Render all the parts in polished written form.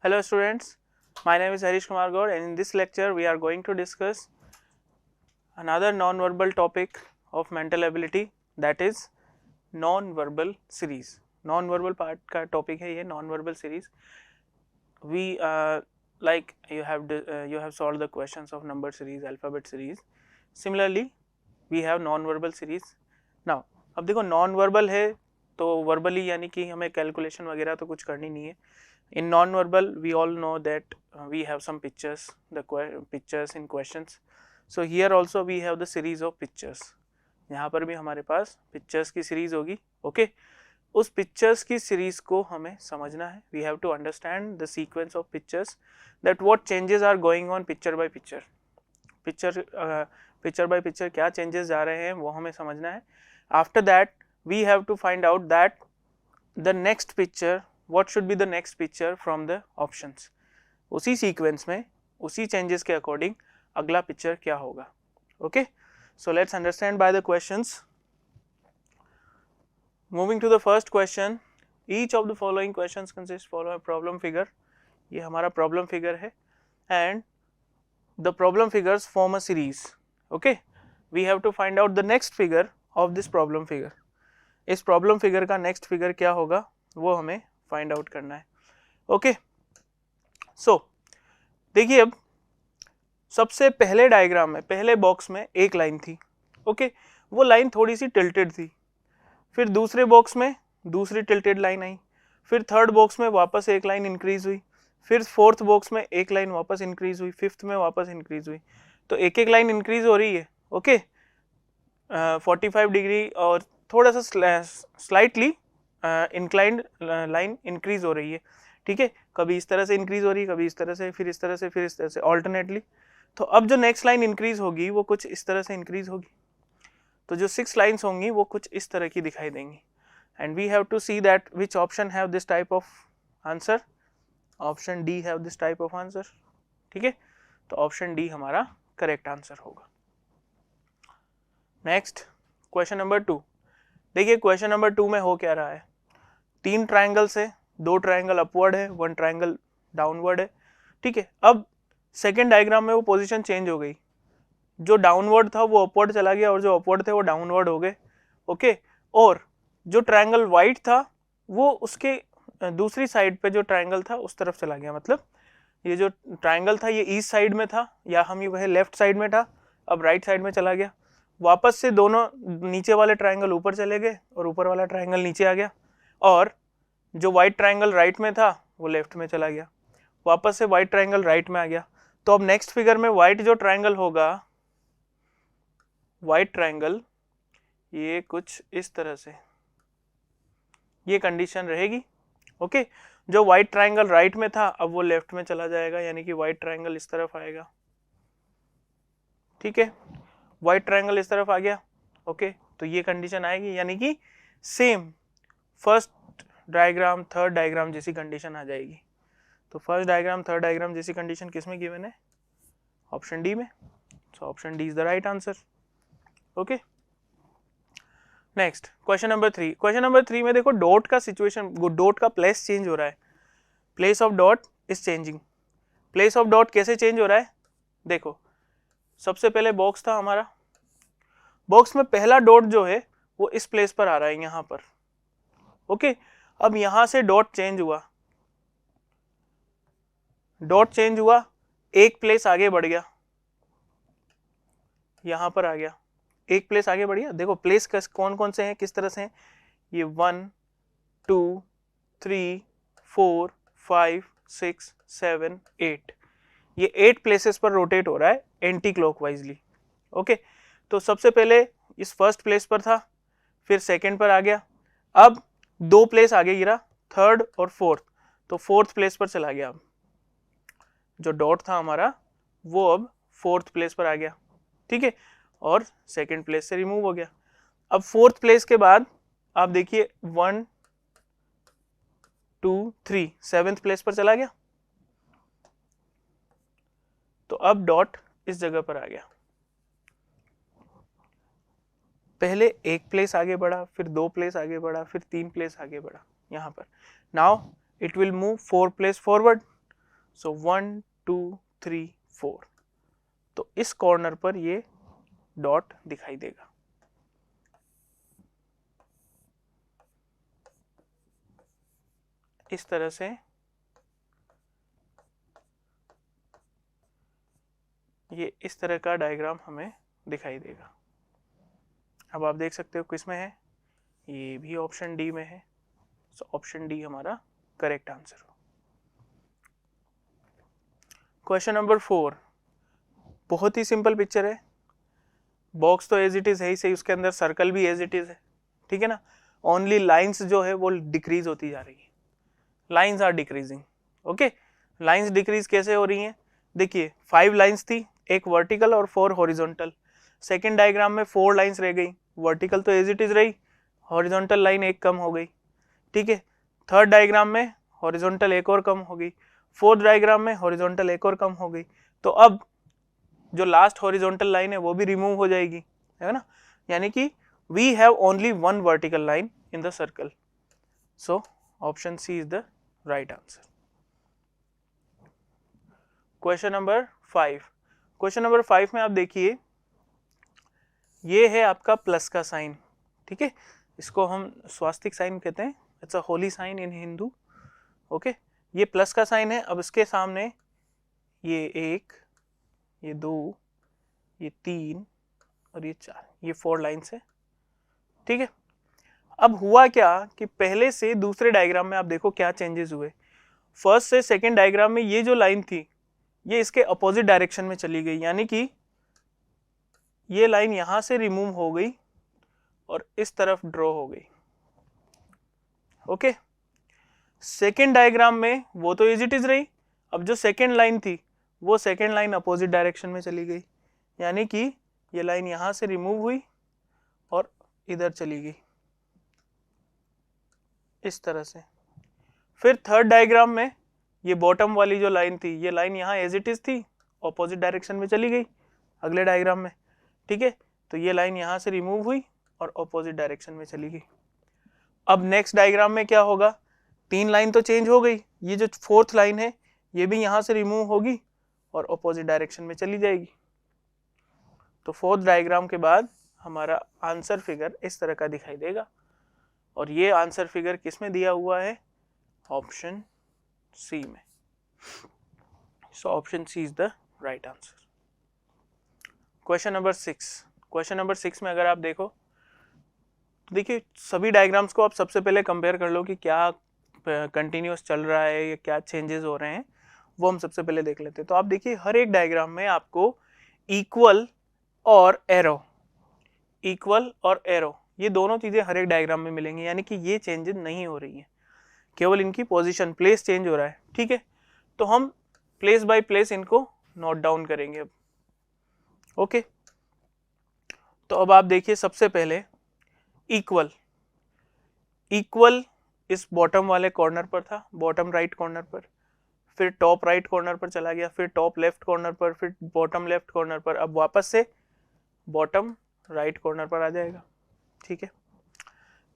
Hello students, my name is Harish Kumar Gaur and in this lecture we are going to discuss another non-verbal topic of mental ability, that is non-verbal series. Non-verbal part का topic है ये non-verbal series. We like you have solved the questions of number series, alphabet series. Similarly we have non-verbal series. Now अब देखो non-verbal है तो verbally यानी कि हमें calculation वगैरह तो कुछ करनी नहीं है. In non-verbal, we all know that we have some pictures, the pictures in questions. So here also we have the series of pictures. यहाँ पर भी हमारे पास pictures की series होगी, okay? उस pictures की series को हमें समझना है. We have to understand the sequence of pictures, that what changes are going on picture by picture. Picture by picture क्या changes जा रहे हैं वो हमें समझना है. After that, we have to find out that the next picture, what should be the next picture from the options. उसी sequence में उसी changes के according अगला picture क्या होगा. Okay, so let's understand by the questions. Moving to the first question, each of the following questions consists follow a problem figure. ये हमारा problem figure है and the problem figures form a series. Okay, we have to find out the next figure of this problem figure. इस problem figure का next figure क्या होगा वो हमें find out करना है. ओके, सो देखिए अब सबसे पहले डायग्राम में पहले बॉक्स में एक लाइन थी. ओके, वो लाइन थोड़ी सी टिल्टेड थी. फिर दूसरे बॉक्स में दूसरी टिल्टेड लाइन आई. फिर थर्ड बॉक्स में वापस एक लाइन इंक्रीज हुई. फिर फोर्थ बॉक्स में एक लाइन वापस इंक्रीज हुई. फिफ्थ में वापस इंक्रीज हुई. तो एक एक लाइन इंक्रीज हो रही है. ओके, 45 डिग्री और थोड़ा सा स्लाइटली इंक्लाइंड लाइन इंक्रीज हो रही है. ठीक है, कभी इस तरह से इंक्रीज हो रही है, कभी इस तरह से, फिर इस तरह से, फिर इस तरह से, ऑल्टरनेटली. तो अब जो नेक्स्ट लाइन इंक्रीज होगी वो कुछ इस तरह से इंक्रीज होगी. तो जो 6 लाइन्स होंगी वो कुछ इस तरह की दिखाई देंगी. And we have to see that which option have this type of answer. Option D have this type of answer. ठीक है, तो ऑप्शन डी हमारा करेक्ट आंसर होगा. Next question number 2. देखिए क्वेश्चन नंबर 2 में हो क्या रहा है. 3 ट्राइंगल्स है, 2 ट्राइंगल अपवर्ड है, 1 ट्राइंगल डाउनवर्ड है. ठीक है, अब सेकेंड डायग्राम में वो पोजीशन चेंज हो गई. जो डाउनवर्ड था वो अपवर्ड चला गया और जो अपवर्ड थे वो डाउनवर्ड हो गए. ओके, और जो ट्राइंगल वाइट था वो उसके दूसरी साइड पे जो ट्राइंगल था उस तरफ चला गया. मतलब ये जो ट्राइंगल था ये ईस्ट साइड में था, या हम ये कहें लेफ्ट साइड में था, अब राइट साइड में चला गया. वापस से दोनों नीचे वाले ट्राइंगल ऊपर चले गए और ऊपर वाला ट्राइंगल नीचे आ गया. और जो वाइट ट्राइंगल राइट में था वो लेफ्ट में चला गया. वापस से वाइट ट्राइंगल राइट में आ गया. तो अब नेक्स्ट फिगर में वाइट जो ट्राइंगल होगा, वाइट ट्राइंगल ये कुछ इस तरह से ये कंडीशन रहेगी. ओके, जो वाइट ट्राइंगल राइट में था अब वो लेफ्ट में चला जाएगा, यानी कि वाइट ट्राइंगल इस तरफ आएगा. ठीक है, वाइट ट्राइंगल इस तरफ आ गया. ओके, तो ये कंडीशन आएगी, यानी कि same first diagram third diagram जैसी कंडीशन आ जाएगी. तो फर्स्ट डायग्राम थर्ड डायग्राम जैसी कंडीशन किस में गिवन है? ऑप्शन डी में. So option D is the right answer. Okay, next question number 3. Question number 3 में देखो डॉट का सिचुएशन, डॉट का प्लेस चेंज हो रहा है. Place of dot is changing. Place of dot कैसे चेंज हो रहा है? देखो सबसे पहले बॉक्स था हमारा, बॉक्स में पहला डॉट जो है वो इस प्लेस पर आ रहा है, यहां पर. ओके, अब यहां से डॉट चेंज हुआ, डॉट चेंज हुआ, एक प्लेस आगे बढ़ गया, यहां पर आ गया, एक प्लेस आगे बढ़ गया. देखो प्लेस कौन कौन से हैं, किस तरह से हैं, ये 1 2 3 4 5 6 7 8, ये 8 प्लेसेस पर रोटेट हो रहा है एंटी क्लॉकवाइजली. ओके, तो सबसे पहले इस फर्स्ट प्लेस पर था, फिर सेकंड पर आ गया, अब 2 प्लेस आगे गिरा, थर्ड और फोर्थ, तो फोर्थ प्लेस पर चला गया. अब जो डॉट था हमारा वो अब फोर्थ प्लेस पर आ गया. ठीक है, और सेकंड प्लेस से रिमूव हो गया. अब फोर्थ प्लेस के बाद आप देखिए 1 2 3 सेवेंथ प्लेस पर चला गया. तो अब डॉट इस जगह पर आ गया. पहले एक प्लेस आगे बढ़ा, फिर 2 प्लेस आगे बढ़ा, फिर 3 प्लेस आगे बढ़ा यहां पर. Now it will move 4 place forward. सो 1 2 3 4, तो इस कॉर्नर पर ये डॉट दिखाई देगा। इस तरह से ये इस तरह का डायग्राम हमें दिखाई देगा। अब आप देख सकते हो किस में है, ये भी ऑप्शन डी में है। सो ऑप्शन डी हमारा करेक्ट आंसर हो। क्वेश्चन नंबर 4, बहुत ही सिंपल पिक्चर है। बॉक्स तो एज इट इज है ही सही, उसके अंदर सर्कल भी एज इट इज है, ठीक है ना। ओनली लाइंस जो है वो डिक्रीज होती जा रही है, lines are decreasing. Okay, lines decrease कैसे हो रही हैं? देखिए 5 लाइंस थी, एक वर्टिकल और 4 हॉरिजॉन्टल। सेकंड डायग्राम में 4 लाइंस रह गई, वर्टिकल तो एज इट इज रही, हॉरिजॉन्टल लाइन एक कम हो गई, ठीक है। थर्ड डायग्राम में हॉरिजॉन्टल एक और कम हो गई, फोर्थ डायग्राम में हॉरिजॉन्टल एक और कम हो गई। तो अब जो लास्ट हॉरिजॉन्टल लाइन है वो भी रिमूव हो जाएगी, है ना। यानी कि we have only one vertical line in the circle. So option C is the right answer. Question number 5, question number 5 में आप देखिए, ये है आपका प्लस का साइन, ठीक है। इसको हम स्वास्तिक साइन कहते हैं, it's a holy sign in Hindu. Okay, ये प्लस का साइन है। अब इसके सामने ये 1, ये 2, ये 3 और ये 4, ये 4 लाइन्स है, ठीक है। अब हुआ क्या कि पहले से दूसरे डायग्राम में आप देखो क्या चेंजेस हुए। फर्स्ट से सेकंड डायग्राम में ये जो लाइन थी ये इसके अपोजिट डायरेक्शन में चली गई, यानी कि ये लाइन यहां से रिमूव हो गई और इस तरफ ड्रॉ हो गई। ओके, सेकेंड डायग्राम में वो तो एज इट इज रही, अब जो सेकेंड लाइन थी वो सेकेंड लाइन अपोजिट डायरेक्शन में चली गई, यानी कि ये लाइन यहां से रिमूव हुई और इधर चली गई इस तरह से। फिर थर्ड डायग्राम में ये बॉटम वाली जो लाइन थी ये लाइन यहाँ एज इट इज थी, ऑपोजिट डायरेक्शन में चली गई अगले डायग्राम में, ठीक है। तो ये लाइन यहाँ से रिमूव हुई और ऑपोजिट डायरेक्शन में चली गई। अब नेक्स्ट डायग्राम में क्या होगा, 3 लाइन तो चेंज हो गई, ये जो फोर्थ लाइन है ये भी यहाँ से रिमूव होगी और ऑपोजिट डायरेक्शन में चली जाएगी। तो फोर्थ डायग्राम के बाद हमारा आंसर फिगर इस तरह का दिखाई देगा, और ये आंसर फिगर किस में दिया हुआ है, ऑप्शन सी में। So option C is the right answer. Question number 6, question number 6 में अगर आप देखो तो देखिए सभी डायग्राम्स को आप सबसे पहले कंपेयर कर लो कि क्या कंटिन्यूस चल रहा है या क्या चेंजेस हो रहे हैं, वो हम सबसे पहले देख लेते हैं। तो आप देखिए हर एक डायग्राम में आपको इक्वल और एरो, इक्वल और एरो ये दोनों चीजें हर एक डायग्राम में मिलेंगी, यानी कि ये चेंजेस नहीं हो रही है, केवल इनकी पोजीशन प्लेस चेंज हो रहा है, ठीक है। तो हम प्लेस बाय प्लेस इनको नोट डाउन करेंगे अब। ओके, तो अब आप देखिए सबसे पहले इक्वल, इक्वल इस बॉटम वाले कॉर्नर पर था, बॉटम राइट कॉर्नर पर, फिर टॉप राइट कॉर्नर पर चला गया, फिर टॉप लेफ्ट कॉर्नर पर, फिर बॉटम लेफ्ट कॉर्नर पर, अब वापस से बॉटम राइट कॉर्नर पर आ जाएगा, ठीक है।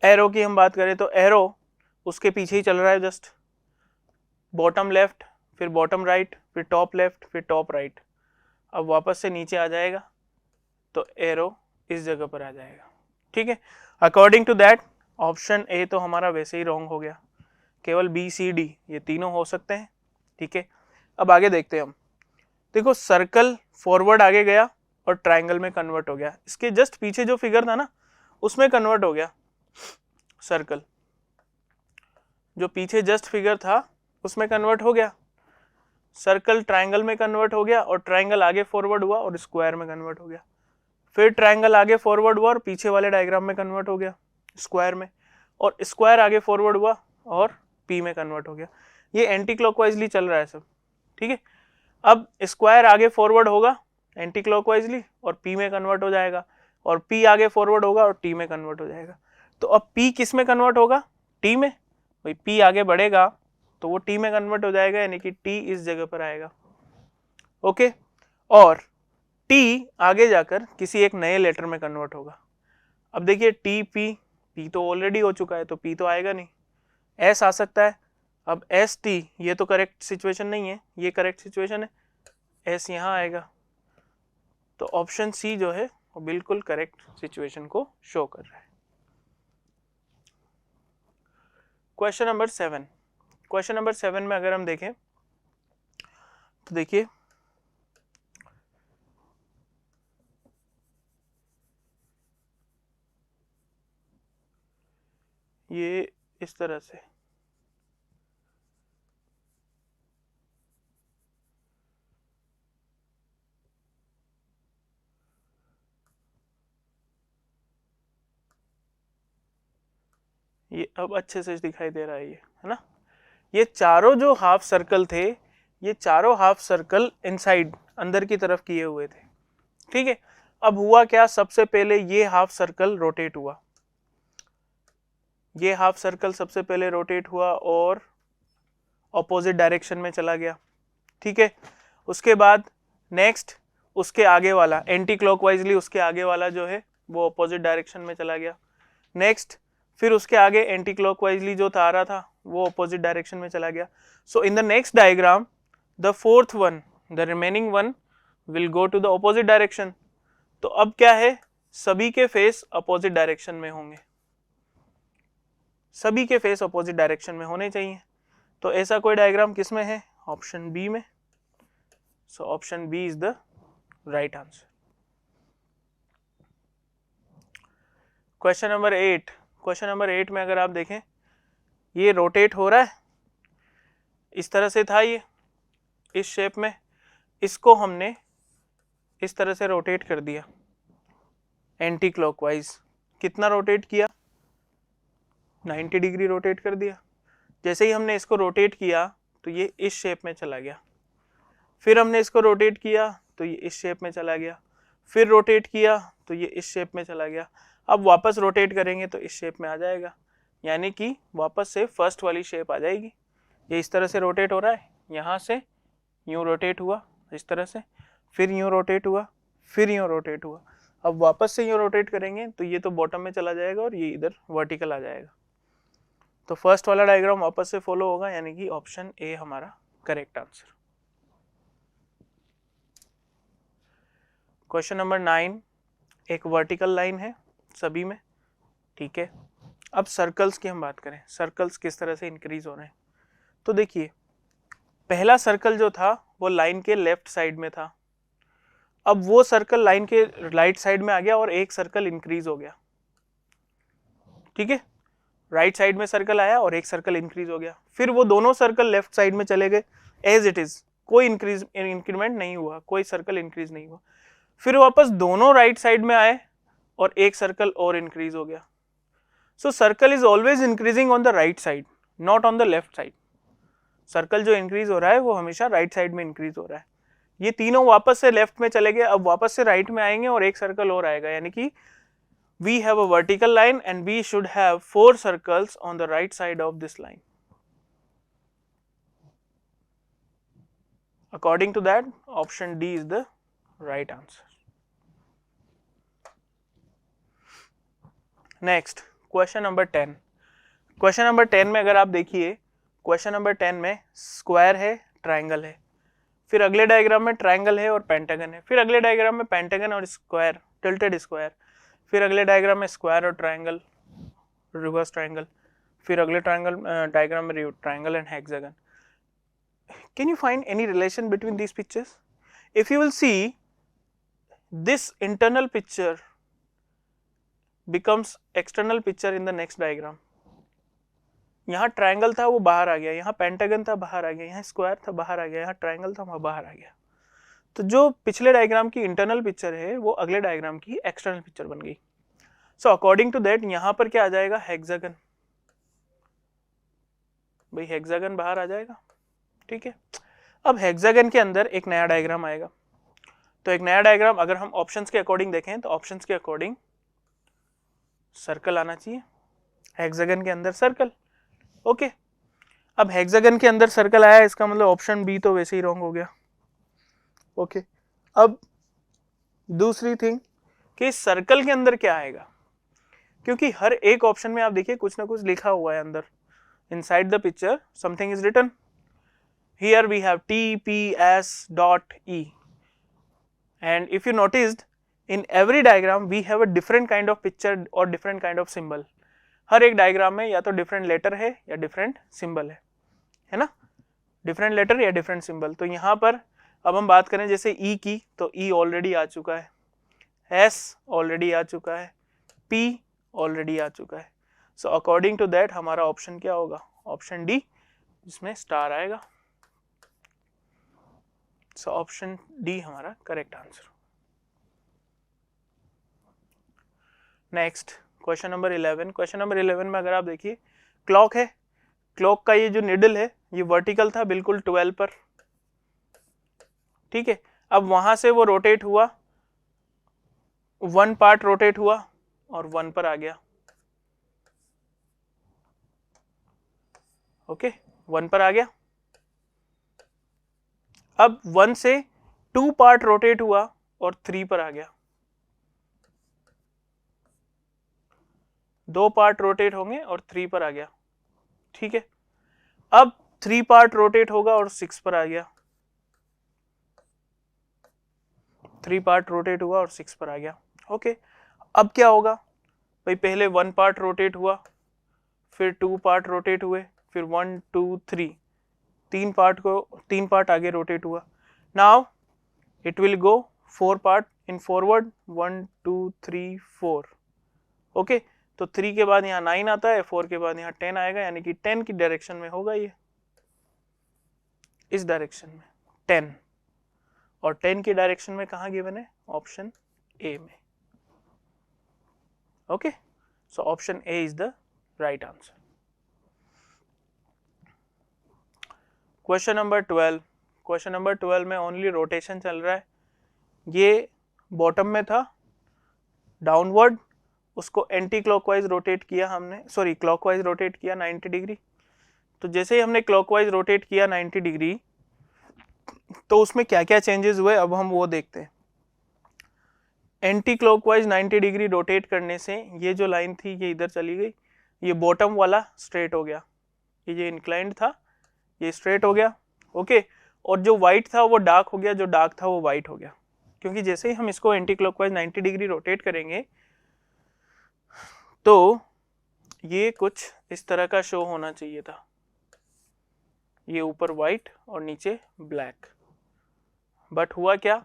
एरो की हम बात करें तो एरो उसके पीछे ही चल रहा है, जस्ट बॉटम लेफ्ट फिर बॉटम राइट फिर टॉप लेफ्ट फिर टॉप राइट, अब वापस से नीचे आ जाएगा तो एरो इस जगह पर आ जाएगा, ठीक है। According to that option A तो हमारा वैसे ही रॉन्ग हो गया, केवल बी सी डी ये तीनों हो सकते हैं, ठीक है। अब आगे देखते हैं हम, देखो सर्कल फॉरवर्ड आगे गया और ट्राइंगल में कन्वर्ट हो गया, इसके जस्ट पीछे जो फिगर था ना उसमें कन्वर्ट हो गया सर्कल, जो पीछे जस्ट फिगर था उसमें कन्वर्ट हो गया, सर्कल ट्राइंगल में कन्वर्ट हो गया और ट्राइंगल आगे फॉरवर्ड हुआ और स्क्वायर में कन्वर्ट हो गया, फिर ट्राइंगल आगे फॉरवर्ड हुआ और पीछे वाले डायग्राम में कन्वर्ट हो गया स्क्वायर में, और स्क्वायर आगे फॉरवर्ड हुआ और पी में कन्वर्ट हो गया। ये एंटी क्लॉकवाइजली चल रहा है सब, ठीक है। अब स्क्वायर आगे फॉरवर्ड होगा एंटी क्लॉकवाइजली और पी में कन्वर्ट हो जाएगा, और पी आगे फॉरवर्ड होगा और टी में कन्वर्ट हो जाएगा। तो अब पी किस में कन्वर्ट होगा, टी में, भाई पी आगे बढ़ेगा तो वो टी में कन्वर्ट हो जाएगा, यानी कि टी इस जगह पर आएगा, ओके। और टी आगे जाकर किसी एक नए लेटर में कन्वर्ट होगा। अब देखिए टी पी, पी तो ऑलरेडी हो चुका है तो पी तो आएगा नहीं, एस आ सकता है, अब एस टी ये तो करेक्ट सिचुएशन नहीं है, ये करेक्ट सिचुएशन है, एस यहाँ आएगा, तो ऑप्शन सी जो है वो बिल्कुल करेक्ट सिचुएशन को शो कर रहा है। क्वेश्चन नंबर 7, क्वेश्चन नंबर 7 में अगर हम देखें तो देखिए ये इस तरह से, ये अब अच्छे से दिखाई दे रहा है, ये है ना, ये चारों जो हाफ सर्कल थे, ये चारों हाफ सर्कल इनसाइड अंदर की तरफ किए हुए थे, ठीक है। अब हुआ क्या, सबसे पहले ये हाफ सर्कल रोटेट हुआ, ये हाफ सर्कल सबसे पहले रोटेट हुआ और ऑपोजिट डायरेक्शन में चला गया, ठीक है। उसके बाद नेक्स्ट उसके आगे वाला एंटी क्लॉकवाइजली, उसके आगे वाला जो है वो ऑपोजिट डायरेक्शन में चला गया। नेक्स्ट फिर उसके आगे एंटी क्लॉकवाइजली जो था आ रहा था वो ऑपोजिट डायरेक्शन में चला गया। So in the next diagram the fourth one, the remaining one will go to the opposite direction. तो अब क्या है, सभी के फेस अपोजिट डायरेक्शन में होंगे, सभी के फेस अपोजिट डायरेक्शन में होने चाहिए। तो ऐसा कोई डायग्राम किसमें है, ऑप्शन बी में। So option B is the right answer. Question number 8, question number 8 में अगर आप देखें ये रोटेट हो रहा है, इस तरह से था ये इस शेप में, इसको हमने इस तरह से रोटेट कर दिया एंटी क्लॉकवाइज। कितना रोटेट किया, 90 डिग्री रोटेट कर दिया। जैसे ही हमने इसको रोटेट किया तो ये इस शेप में चला गया, फिर हमने इसको रोटेट किया तो ये इस शेप में चला गया, फिर रोटेट किया तो ये इस शेप में चला गया। अब वापस रोटेट करेंगे तो इस शेप में आ जाएगा, यानी कि वापस से फर्स्ट वाली शेप आ जाएगी। ये इस तरह से रोटेट हो रहा है, यहाँ से यूँ रोटेट हुआ इस तरह से, फिर यूँ रोटेट हुआ, फिर यूँ रोटेट हुआ। अब वापस से यूँ रोटेट करेंगे तो ये तो बॉटम में चला जाएगा और ये इधर वर्टिकल आ जाएगा। तो फर्स्ट वाला डायग्राम वापस से फॉलो होगा, यानी कि ऑप्शन ए हमारा करेक्ट आंसर। क्वेश्चन नंबर 9, एक वर्टिकल लाइन है सभी में, ठीक है। अब सर्कल्स की हम बात करें, सर्कल्स किस तरह से इंक्रीज हो रहे हैं। तो देखिए पहला सर्कल जो था वो लाइन के लेफ्ट साइड में था, अब वो सर्कल लाइन के राइट साइड में आ गया और एक सर्कल इंक्रीज हो गया, ठीक है। राइट साइड में सर्कल आया और एक सर्कल इंक्रीज हो गया, फिर वो दोनों सर्कल लेफ्ट साइड में चले गए एज इट इज, कोई इंक्रीमेंट नहीं हुआ, कोई सर्कल इंक्रीज नहीं हुआ। फिर वापस दोनों राइट साइड में आए और एक सर्कल और इंक्रीज हो गया। सो circle is always increasing on the right side, not on the left side. Circle जो इंक्रीज हो रहा है वो हमेशा राइट साइड में इंक्रीज हो रहा है। ये तीनों वापस से लेफ्ट में चले गए, अब वापस से राइट में आएंगे और एक सर्कल और आएगा, यानी कि we have a vertical line and we should have 4 circles on the right side of this line. According to that, option D is the right answer. Next, question number 10. Question number 10 में अगर आप देखिए, question number 10 में square है, triangle है, फिर अगले diagram में ट्राइंगल है और पेंटागन है, फिर अगले डायग्राम में पेंटागन और स्क्वायर, टिल्टेड स्क्वायर, फिर अगले डायग्राम में स्क्वायर और ट्राइंगल, रिवर्स ट्राइंगल, फिर अगले डायग्राम में triangle and hexagon. Can you find any relation between these pictures? If you will see, this internal picture becomes external picture in the next diagram. यहाँ triangle था वो बाहर आ गया, यहाँ पेंटागन था बाहर आ गया, यहाँ स्क्वायर था बाहर आ गया, यहाँ ट्राइंगल था वहाँ बाहर आ गया। तो जो पिछले डायग्राम की इंटरनल पिक्चर है वो अगले डायग्राम की एक्सटर्नल पिक्चर बन गई। सो अकॉर्डिंग टू दैट यहाँ पर क्या आ जाएगा, हेक्सागन। भाई हेक्सागन बाहर आ जाएगा, ठीक है। अब हेक्सागन के अंदर एक नया डायग्राम आएगा, तो एक नया डायग्राम अगर हम ऑप्शंस के अकॉर्डिंग देखें तो ऑप्शंस के अकॉर्डिंग सर्कल आना चाहिए, हेक्सागन के अंदर सर्कल, ओके। अब हेक्सागन के अंदर सर्कल आया, इसका मतलब ऑप्शन बी तो वैसे ही रॉन्ग हो गया, ओके। अब दूसरी थिंग कि सर्कल के अंदर क्या आएगा, क्योंकि हर एक ऑप्शन में आप देखिए कुछ ना कुछ लिखा हुआ है अंदर, inside the picture something is written. Here we have TPS dot E, and if you noticed, in every diagram we have a different kind of picture or different kind of symbol. हर एक diagram में या तो different letter है या different symbol है ना, different letter या different symbol. तो यहाँ पर अब हम बात करें जैसे ई की, तो ई ऑलरेडी आ चुका है, एस ऑलरेडी आ चुका है, पी ऑलरेडी आ चुका है. सो अकॉर्डिंग टू दैट हमारा ऑप्शन क्या होगा, ऑप्शन डी, जिसमें स्टार आएगा. सो ऑप्शन डी हमारा correct answer. Next question number 11. Question number 11 में अगर आप देखिए, क्लॉक है, क्लॉक का ये जो निडल है ये वर्टिकल था बिल्कुल 12 पर, ठीक है. अब वहां से वो रोटेट हुआ, 1 पार्ट रोटेट हुआ और 1 पर आ गया. ओके, 1 पर आ गया. अब 1 से 2 पार्ट रोटेट हुआ और 3 पर आ गया. 2 पार्ट रोटेट होंगे और 3 पर आ गया, ठीक है. अब 3 पार्ट रोटेट होगा और 6 पर आ गया. 3 पार्ट रोटेट हुआ और 6 पर आ गया. ओके, अब क्या होगा भाई, पहले 1 पार्ट रोटेट हुआ, फिर 2 पार्ट रोटेट हुए, फिर 1 2 3, 3 पार्ट आगे रोटेट हुआ. Now it will go 4 part in forward, 1 2 3 4. Okay, तो 3 के बाद यहाँ 9 आता है, 4 के बाद यहाँ 10 आएगा, यानी कि 10 की डायरेक्शन में होगा ये, इस डायरेक्शन में 10, और 10 की डायरेक्शन में कहाँ गिवन है, ऑप्शन ए में. Okay, so option A is the right answer. Question number 12. Question number 12 में ओनली रोटेशन चल रहा है. ये बॉटम में था, डाउनवर्ड, उसको एंटी क्लॉकवाइज रोटेट किया हमने, सॉरी क्लॉकवाइज रोटेट किया 90 डिग्री. तो जैसे ही हमने क्लॉकवाइज रोटेट किया 90 डिग्री, तो उसमें क्या क्या चेंजेस हुए अब हम वो देखते हैं. एंटी क्लॉकवाइज 90 डिग्री रोटेट करने से ये जो लाइन थी ये इधर चली गई, ये बॉटम वाला स्ट्रेट हो गया, ये इंक्लाइंड था ये स्ट्रेट हो गया. ओके, और जो वाइट था वो डार्क हो गया, जो डार्क था वो वाइट हो गया, क्योंकि जैसे ही हम इसको एंटी क्लॉकवाइज 90 डिग्री रोटेट करेंगे तो ये कुछ इस तरह का शो होना चाहिए था, ये ऊपर वाइट और नीचे ब्लैक. बट हुआ क्या,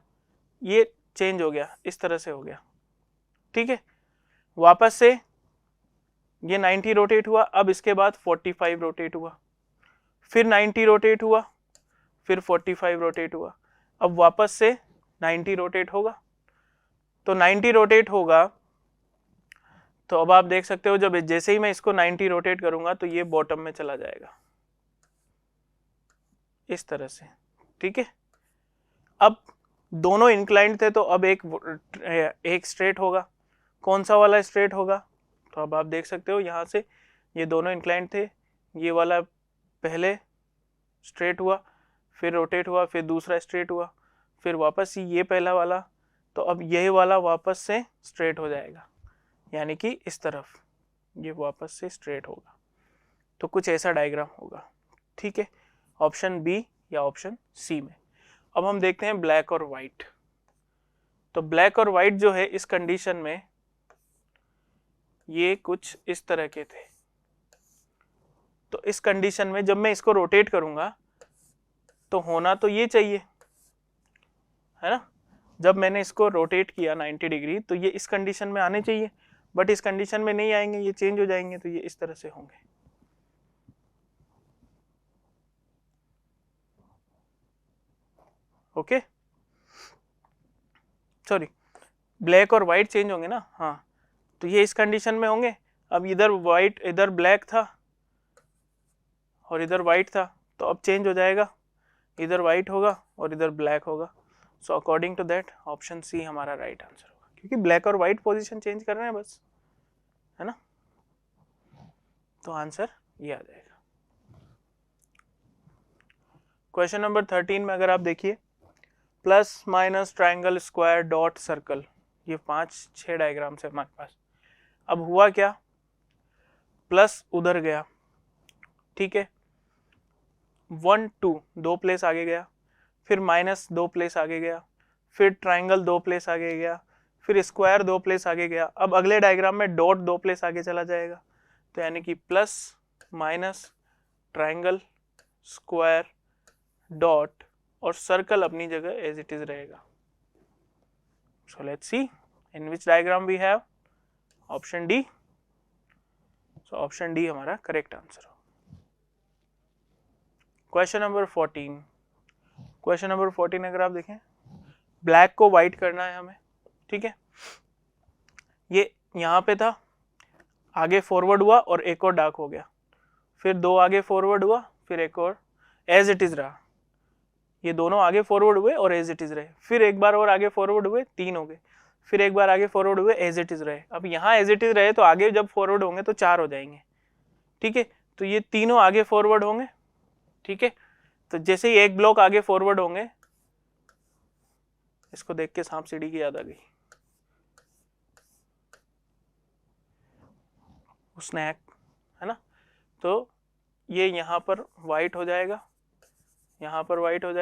ये चेंज हो गया, इस तरह से हो गया, ठीक है. वापस से ये 90 रोटेट हुआ, अब इसके बाद 45 रोटेट हुआ, फिर 90 रोटेट हुआ, फिर 45 रोटेट हुआ, अब वापस से 90 रोटेट होगा. तो 90 रोटेट होगा, तो अब आप देख सकते हो जब जैसे ही मैं इसको 90 रोटेट करूंगा तो ये बॉटम में चला जाएगा, इस तरह से, ठीक है. अब दोनों इंक्लाइंड थे, तो अब एक स्ट्रेट होगा. कौन सा वाला स्ट्रेट होगा, तो अब आप देख सकते हो यहाँ से ये दोनों इंक्लाइंड थे, ये वाला पहले स्ट्रेट हुआ, फिर रोटेट हुआ, फिर दूसरा स्ट्रेट हुआ, फिर वापस ये पहला वाला, तो अब यही वाला वापस से स्ट्रेट हो जाएगा, यानी कि इस तरफ ये वापस से स्ट्रेट होगा. तो कुछ ऐसा डायग्राम होगा, ठीक है, ऑप्शन बी या ऑप्शन सी में. अब हम देखते हैं ब्लैक और वाइट. तो ब्लैक और वाइट जो है इस कंडीशन में ये कुछ इस तरह के थे. तो इस कंडीशन में जब मैं इसको रोटेट करूंगा तो होना तो ये चाहिए, है ना. जब मैंने इसको रोटेट किया 90 डिग्री तो ये इस कंडीशन में आने चाहिए, बट इस कंडीशन में नहीं आएंगे, ये चेंज हो जाएंगे, तो ये इस तरह से होंगे. ओके, सॉरी, ब्लैक और वाइट चेंज होंगे ना, हाँ, तो ये इस कंडीशन में होंगे. अब इधर वाइट, इधर ब्लैक था और इधर वाइट था, तो अब चेंज हो जाएगा, इधर वाइट होगा और इधर ब्लैक होगा. So according to that option C हमारा राइट आंसर होगा, क्योंकि ब्लैक और वाइट पोजीशन चेंज कर रहे हैं बस, है ना. तो आंसर ये आ जाएगा. क्वेश्चन नंबर 13 में अगर आप देखिए, plus minus triangle square dot circle, ये 5-6 डायग्राम्स है हमारे पास. अब हुआ क्या, प्लस उधर गया ठीक है, 1 2 2 प्लेस आगे गया, फिर माइनस 2 प्लेस आगे गया, फिर ट्राइंगल 2 प्लेस आगे गया, फिर स्क्वायर 2 प्लेस आगे गया। अब अगले डायग्राम में डॉट 2 प्लेस आगे चला जाएगा, तो यानी कि plus minus triangle square dot और सर्कल अपनी जगह एज इट इज रहेगा। So let's see in which diagram we have option D. So option D हमारा करेक्ट आंसर हो। क्वेश्चन नंबर 14, क्वेश्चन नंबर 14 अगर आप देखें, ब्लैक को व्हाइट करना है हमें, ठीक है। ये यहाँ पे था, आगे फॉरवर्ड हुआ और एक और डार्क हो गया, फिर 2 आगे फॉरवर्ड हुआ, फिर एक और एज इट इज रहा, ये दोनों आगे फॉरवर्ड हुए और एज इट इज रहे, फिर एक बार और आगे फॉरवर्ड हुए, 3 हो गए, फिर एक बार आगे फॉरवर्ड हुए, एज इट इज रहे। अब यहाँ एज इट इज रहे तो आगे जब फॉरवर्ड होंगे तो 4 हो जाएंगे, ठीक है। तो ये तीनों आगे फॉरवर्ड होंगे, ठीक है। तो जैसे ही एक ब्लॉक आगे फॉरवर्ड होंगे, इसको देख के सांप सीढ़ी की याद आ गई, स्नैक है ना। तो ये यहाँ पर वाइट हो जाएगा, यहाँ पर वाइट हो जाएगा,